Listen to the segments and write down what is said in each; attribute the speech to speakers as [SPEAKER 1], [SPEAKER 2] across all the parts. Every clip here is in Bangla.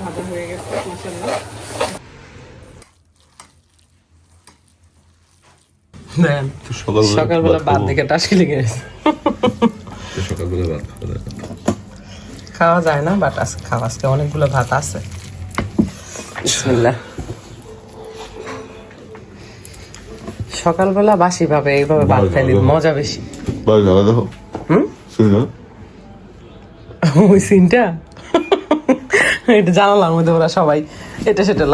[SPEAKER 1] ভাজা হয়ে গেছে মাশাআল্লাহ। সকালবেলা ভাত দেখে টাসি লেগে গেছে।
[SPEAKER 2] সকালবেলা ভাত
[SPEAKER 1] খাওয়া যায় না, বাট আজকে অনেকগুলো ভাত আছে। বিসমিল্লাহ। সকালবেলা বাসি ভাবে এইভাবে ভাত খাইলে মজা বেশি। ওই সিনটা এটা জানালার মধ্যে ওরা সবাই এটা সেটা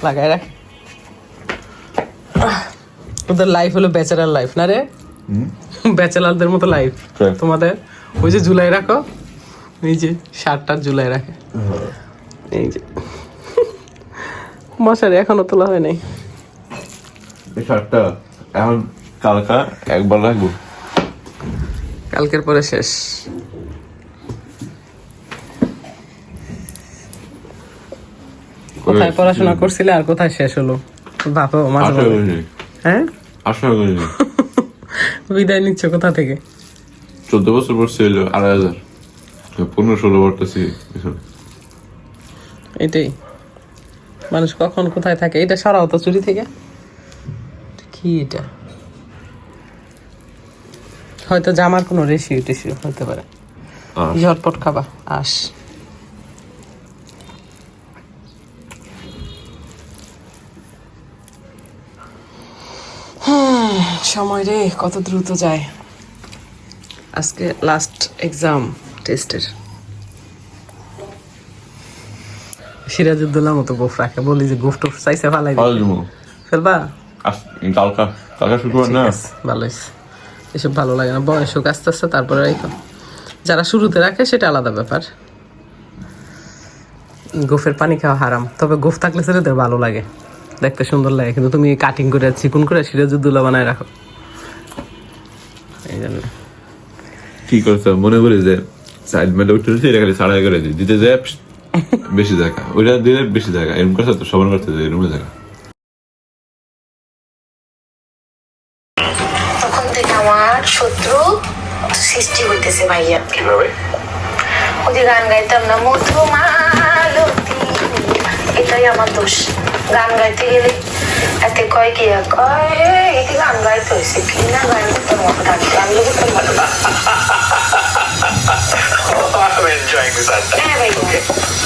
[SPEAKER 1] লাগায় রাখে। ওদের লাইফ হলো ব্যাচেলার লাইফ না রে, ব্যাচেলারদের মতো লাইফ তোমাদের। ওই যে ঝুলাই রাখো, এই যে শার্টটা ঝুলাই রাখে, এই যে মশারি এখনো তোলা হয় নাই।
[SPEAKER 2] এই শার্টটা এখন কালকা একবার রাখবো,
[SPEAKER 1] কালকের পরে শেষ। কোথায় পড়াশোনা করছিলে আর কোথায় শেষ হলো ভাবো মাঝে মাঝে। হ্যাঁ
[SPEAKER 2] আশা করি
[SPEAKER 1] বিদায় নিচ্ছ কোথা থেকে?
[SPEAKER 2] 14 বছর পড়ছে 2,500, 15-16 পড়তেছি।
[SPEAKER 1] এটাই মানুষ কখন কোথায় থাকে। এটা সরাও তো চুরি থেকে। কি এটা? হয়তো জামার কোনো রেশিও টেশিও হতে পারে। ঝটপট খাবা আস। সময় রে কত দ্রুত যায়। আজকে লাস্ট এক্সাম টেস্টের। সিরাজউদ্দৌলার মতো গোফ রাখে, বলি যে গোফ টোফ চাইছে ফালাই ফেলবা।
[SPEAKER 2] কালকা শুক্রবার না,
[SPEAKER 1] ভালো হয়েছে। এসব ভালো লাগে না, বয়স হোক আস্তে আস্তে তারপরে রাখো। যারা শুরুতে রাখে সেটা আলাদা ব্যাপার। গোফের পানি খাওয়া হারাম, তবে গোফ থাকলে ছেলেদের ভালো লাগে, দেখতে সুন্দর লাগে। কিন্তু তুমি কাটিং করে চিকুন করে সিরাজউদ্দৌলা বানায় রাখো, এই জন্য
[SPEAKER 2] কি করছো মনে করি যে সাইড মেলে উঠে এটা খালি ছাড়াই করে দিতে যায় বেশি দেখা, ওইটা দিলে বেশি দেখা। এরকম করছে তো সবার করতে যায় এরকম দেখা।
[SPEAKER 3] তখন থেকে আমার শত্রু সৃষ্টি হইতেছে ভাইয়া।
[SPEAKER 2] কিভাবে?
[SPEAKER 3] ওই যে গান গাইতাম না, মধুমালতী, এটাই আমার দোষ। গান গাইতে গেলে এতে কয় কি কয় এটি গান গাইতে হয়েছে কি না, গান করতে মতো ডাকতে আমি করতাম ভালো। হ্যাঁ ভাইয়া।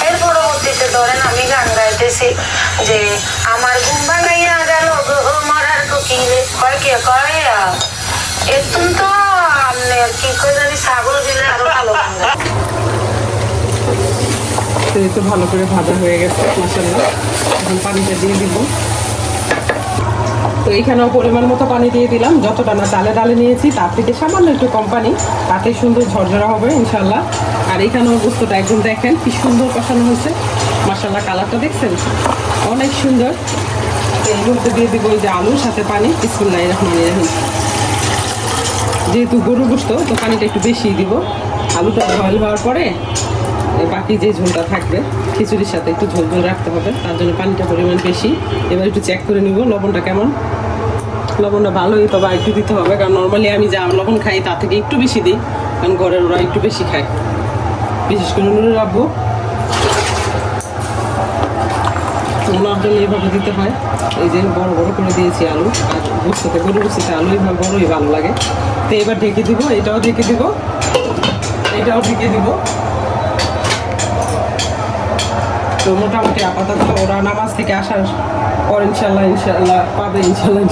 [SPEAKER 3] এর পরবর্তীতে ধরেন আমি গান গাইতেছি যে আমার ঘুম ভাঙাইয়া গেল মরার কোকিলে, কয় কে কয় এতুন তো আপনি কি করে জানি ছাগল দিলে আরো ভালো গান গায়।
[SPEAKER 1] তো ভালো করে ভাজা হয়ে গেছে মাশাআল্লাহ। এখন পানিটা দিয়ে দিব। তো এইখানেও পরিমাণ মতো পানি দিয়ে দিলাম, যতটা না চালে ডালে নিয়েছি তার থেকে সামান্য একটু কম পানি, তাতে সুন্দর ঝরঝরা হবে ইনশাল্লাহ। আর এইখানেও গোস্তটা একদম দেখেন কি সুন্দর কষানো হয়েছে মাশাআল্লাহ। কালারটা দেখছেন অনেক সুন্দর। এর মধ্যে দিয়ে দিব ওই যে আলুর সাথে পানি। বিসমিল্লাহির রহমানির রহিম। যেহেতু গরুর গোশত তো পানিটা একটু বেশি দিব। আলুটা বয়েল হওয়ার পরে বাকি যে ঝোলটা থাকবে খিচুড়ির সাথে একটু ঝোল ঝোল রাখতে হবে, তার জন্য পানিটা পরিমাণ বেশি। এবার একটু চেক করে নিব লবণটা কেমন। লবণটা ভালোই তবে একটু দিতে হবে, কারণ নর্মালি আমি যা লবণ খাই তার থেকে একটু বেশি দিই, কারণ ঘরের ওরা একটু বেশি খায়, বিশেষ করে নুনের আব্বু। ওনার জন্য এইভাবে দিতে হয়। এই যে বড় বড় করে দিয়েছি আলু, আর গোস্তে গরু গোস্তে আলু এইভাবে বড়ই ভালো লাগে। তো এবার ঢেকে দিব, এটাও ঢেকে দিব, এটাও ঢেকে দিব। তো মোটামুটি আপাতত ওরা নামাজ থেকে আসার পর ইনশাল্লাহ পাবে, ইনশাল্লাহ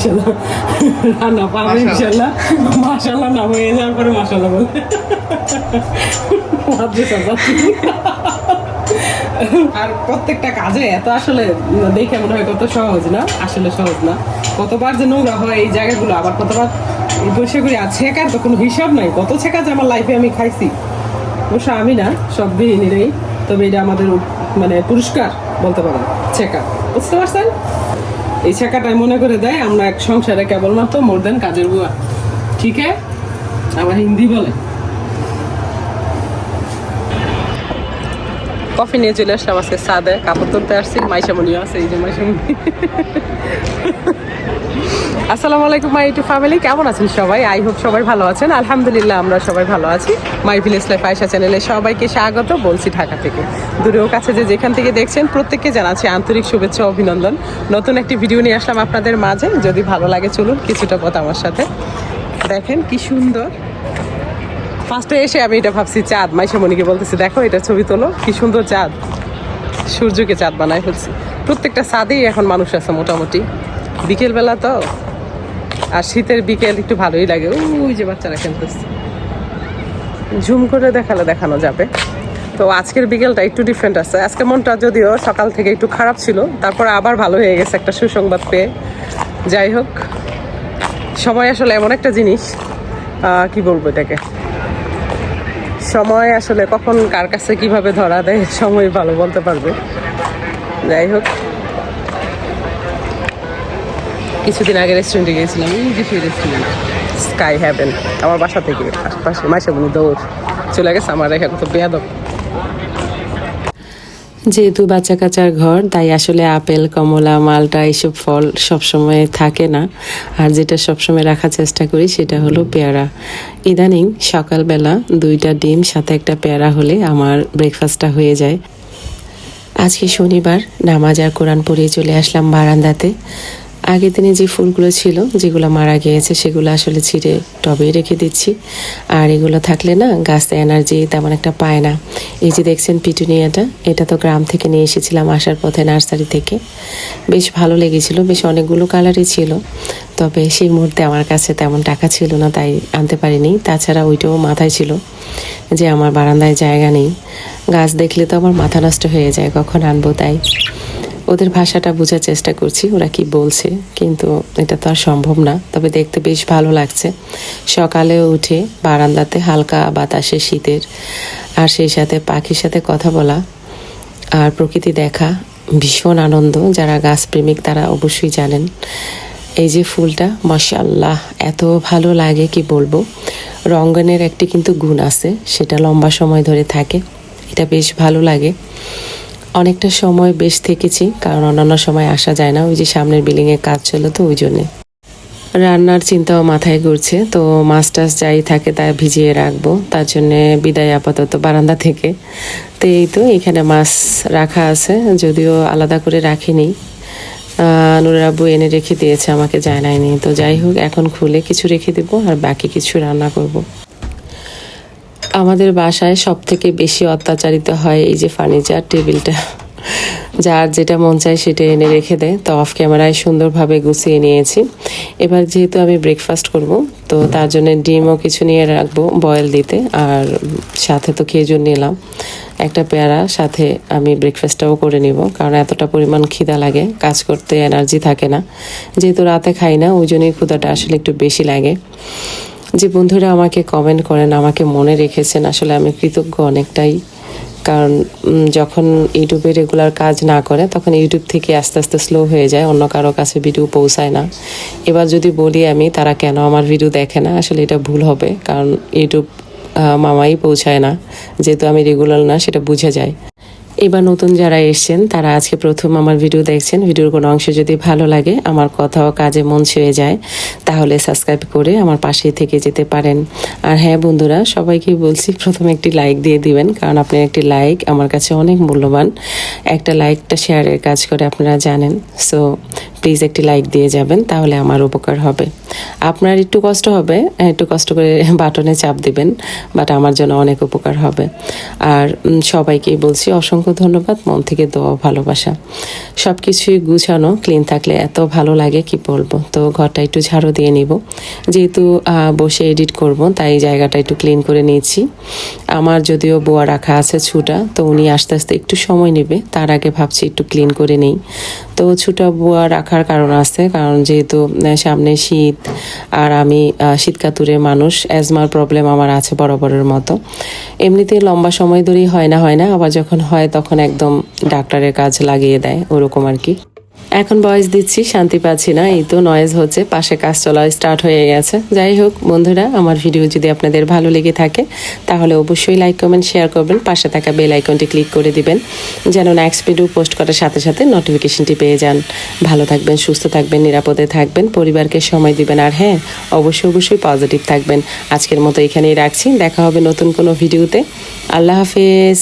[SPEAKER 1] রান্না পাবে ইনশাল্লাহ। মাশাল্লাহ না হয়ে যাওয়ার পরে মাশাল্লাহ বলে আর প্রত্যেকটা কাজে এত আসলে দেখে মনে হয় কত সহজ না, আসলে সহজ না। কতবার যে নোংরা হয় এই জায়গাগুলো, আবার কতবার পরিষ্কার করি। আর ছেঁকার তো কোনো হিসাব নাই, কত ছেঁকা যে আমার লাইফে আমি খাইছি। অবশ্য আমি না, সব গৃহিণীরাই। তবে এটা আমাদের মানে পুরস্কার বলতে পারেন ছেঁকা, বুঝতে পারছেন? এই ছেঁকাটাই মনে করে দেয় আমরা এক সংসারে কেবলমাত্র মোর দেন কাজের বুয়া। ঠিক আছে, আবার হিন্দি বলে। কফি নিয়ে চলে আসলাম আজকে ছাদে, কাপড় তুলতে আসছি। মাইশামণিও আছে, এই যে মাইশামণি। আসসালামু আলাইকুম মাই ইউটিউব ফ্যামিলি, কেমন আছেন সবাই? আই হোপ সবাই ভালো আছেন। আলহামদুলিল্লাহ আমরা সবাই ভালো আছি। মাই ভিলেজ লাইফ আয়েশা চ্যানেলে সবাইকে স্বাগত বলছি ঢাকা থেকে। দূরেও কাছে যে যেখান থেকে দেখছেন প্রত্যেককে জানাচ্ছি আন্তরিক শুভেচ্ছা ও অভিনন্দন। নতুন একটি ভিডিও নিয়ে আসলাম আপনাদের মাঝে। যদি ভালো লাগে চলুন কিছুটা পথ আমার সাথে। দেখেন কি সুন্দর। ফার্স্টে এসে আমি এটা ভাবছি চাঁদ, মাইশামণিকে বলতেছি দেখো এটা ছবি তোলো, কি সুন্দর চাঁদ, সূর্যকে চাঁদ বানায় ফেলছি। প্রত্যেকটা ছাদেই এখন মানুষ আছে মোটামুটি, বিকেলবেলা তো, আর শীতের বিকেল একটু ভালোই লাগে। ওই যে বাচ্চারা খেলতেছে, ঝুম করে দেখানো যাবে। তো আজকের বিকেলটা একটু ডিফারেন্ট আছে। আজকে মনটা যদিও সকাল থেকে একটু খারাপ ছিল, তারপর আবার ভালো হয়ে গেছে একটা সুসংবাদ পেয়ে। যাই হোক, সময় আসলে এমন একটা জিনিস, কি বলবো এটাকে, সময় আসলে কখন কার কাছে কিভাবে ধরা দেয় সময় ভালো বলতে পারবে। যাই হোক, কিছুদিন আগে রেস্টুরেন্টে গিয়েছিলাম, রেস্টুরেন্ট স্কাই হ্যাভেন, আমার বাসা থেকে আশপাশে। মাইশামণি দৌড় চলে গেছে আমার রেখা, কত বেয়াদব।
[SPEAKER 4] যেহেতু বাচ্চা কাচ্চার ঘর, তাই আসলে আপেল, কমলা, মালটা এইসব ফল সবসময় থাকে না। আর যেটা সবসময় রাখার চেষ্টা করি সেটা হলো পেয়ারা। ইদানিং সকালবেলা 2টা ডিম সাথে একটা পেয়ারা হলে আমার ব্রেকফাস্টটা হয়ে যায়। আজকে শনিবার, নামাজ আর কোরআন পড়িয়ে চলে আসলাম বারান্দাতে। আগের দিনে যে ফুলগুলো ছিল, যেগুলো মারা গিয়েছে, সেগুলো আসলে ছিঁড়ে টবে রেখে দিচ্ছি। আর এগুলো থাকলে না গাছে এনার্জি তেমন একটা পায় না। এই যে দেখছেন পিটুনিয়াটা, এটা তো গ্রাম থেকে নিয়ে এসেছিলাম আসার পথে নার্সারি থেকে। বেশ ভালো লেগেছিল, বেশ অনেকগুলো কালারই ছিল। তবে সেই মুহূর্তে আমার কাছে তেমন টাকা ছিল না, তাই আনতে পারিনি। তাছাড়া ওইটাও মাথায় ছিল যে আমার বারান্দায় জায়গা নেই। গাছ দেখলে তো আমার মাথা নষ্ট হয়ে যায়, কখন আনবো। তাই ওদের ভাষাটা বোঝার চেষ্টা করছি, ওরা কি বলছে, কিন্তু এটা তো আর সম্ভব না। তবে দেখতে বেশ ভালো লাগছে। সকালে উঠে বারান্দাতে হালকা বাতাসে শীতের, আর সেই সাথে পাখির সাথে কথা বলা আর প্রকৃতি দেখা ভীষণ আনন্দ। যারা গাছপ্রেমিক তারা অবশ্যই জানেন। এই যে ফুলটা, মাশাআল্লাহ, এত ভালো লাগে কি বলবো। রঙ্গনের একটি কিন্তু গুণ আছে, সেটা লম্বা সময় ধরে থাকে। এটা বেশ ভালো লাগে। অনেকটা সময় বেশ থেকেছি, কারণ অন্যান্য সময় আসা যায় না। ওই যে সামনের বিল্ডিংয়ে কাজ চলো, তো ওই জন্যে রান্নার চিন্তাও মাথায় ঘুরছে। তো মাছ টাছ যাই থাকে তা ভিজিয়ে রাখবো, তার জন্যে বিদায় আপাতত বারান্দা থেকে। তো এই তো এখানে মাছ রাখা আছে, যদিও আলাদা করে রাখিনি। নুরের আব্বু এনে রেখে দিয়েছে, আমাকে জানায়নি। তো যাই হোক, এখন খুলে কিছু রেখে দেবো আর বাকি কিছু রান্না করব। আমাদের বাসায় সব থেকে বেশি অত্যাচারিত হয় এই যে ফার্নিচার টেবিলটা। যার যেটা মন চায় সেটা এনে রেখে দেয়। তো অফ ক্যামেরায় সুন্দরভাবে গুছিয়ে নিয়েছি। এবার যেহেতু আমি ব্রেকফাস্ট করব, তো তার জন্য ডিমও কিছু নিয়ে রাখবো বয়েল দিতে। আর সাথে তো খেজুর নিলাম, একটা পেয়ারা, সাথে আমি ব্রেকফাস্টটাও করে নিব, কারণ এতটা পরিমাণ খিদা লাগে, কাজ করতে এনার্জি থাকে না। যেহেতু রাতে খাই না, ওই জন্যই ক্ষুধাটা আসলে একটু বেশি লাগে। যে বন্ধুরা আমাকে কমেন্ট করেন, আমাকে মনে রেখেছেন, আসলে আমি কৃতজ্ঞ অনেকটাই। কারণ যখন ইউটিউবে রেগুলার কাজ না করে, তখন ইউটিউব থেকে আস্তে আস্তে স্লো হয়ে যায়, অন্য কারো কাছে ভিডিও পৌঁছায় না। এবার যদি বলি আমি তারা কেন আমার ভিডিও দেখে না, আসলে এটা ভুল হবে, কারণ ইউটিউব মামাই পৌঁছায় না, যেহেতু আমি রেগুলার না, সেটা বোঝা যায়। এবার নতুন যারা এসছেন তারা আজকে প্রথম আমার ভিডিও দেখছেন, ভিডিওর কোনো অংশ যদি ভালো লাগে, আমার কথা ও কাজে মন ছুঁয়ে যায়, তাহলে সাবস্ক্রাইব করে আমার পাশেই থেকে যেতে পারেন। আর হ্যাঁ বন্ধুরা, সবাইকে বলছি প্রথমে একটি লাইক দিয়ে দিবেন, কারণ আপনার একটি লাইক আমার কাছে অনেক মূল্যবান। একটা লাইকটা শেয়ারের কাজ করে, আপনারা জানেন। সো প্লিজ একটি লাইক দিয়ে যাবেন, তাহলে আমার উপকার হবে। আপনার একটু কষ্ট হবে, একটু কষ্ট করে বাটনে চাপ দিবেন, বাট আমার জন্য অনেক উপকার হবে। আর সবাইকেই বলছি অসংখ্য ধন্যবাদ, মন থেকে দোয়া, ভালোবাসা। সব কিছুই গুছানো, ক্লিন থাকলে এত ভালো লাগে কি বলবো। তো ঘরটা একটু ঝাড়ু দিয়ে নিব, যেহেতু বসে এডিট করব, তাই জায়গাটা একটু ক্লিন করে নিয়েছি। আমার যদিও বোয়া রাখা আছে ছুটা, তো উনি আস্তে আস্তে একটু সময় নেবে, তার আগে ভাবছি একটু ক্লিন করে নিই। তো ছুটা বোয়া রাখার কারণ আছে, কারণ যেহেতু সামনে শীত, আর আমি শীতকাতুরে মানুষ, অ্যাজমার প্রবলেম আমার আছে বরাবরের মতো। এমনিতে লম্বা সময় ধরেই হয় না, আবার যখন হয় তখন একদম ডাক্তারের কাজ লাগিয়ে দেয়, ওরকম আর কি। এখন ভয়েস দিচ্ছি, শান্তি পাচ্ছি না, এই তো নয়েজ হচ্ছে, পাশে কাজ চলা স্টার্ট হয়ে গেছে। যাই হোক বন্ধুরা, আমার ভিডিও যদি আপনাদের ভালো লেগে থাকে তাহলে অবশ্যই লাইক কমেন্ট শেয়ার করবেন, পাশে থাকা বেল আইকনটি ক্লিক করে দিবেন যেন নেক্সট ভিডিও পোস্ট করার সাথে সাথে নোটিফিকেশনটি পেয়ে যান। ভালো থাকবেন, সুস্থ থাকবেন, নিরাপদে থাকবেন, পরিবারকে সময় দিবেন, আর হ্যাঁ অবশ্যই পজিটিভ থাকবেন। আজকের মতো এখানেই রাখছি, দেখা হবে নতুন কোনো ভিডিওতে। আল্লাহ হাফেজ।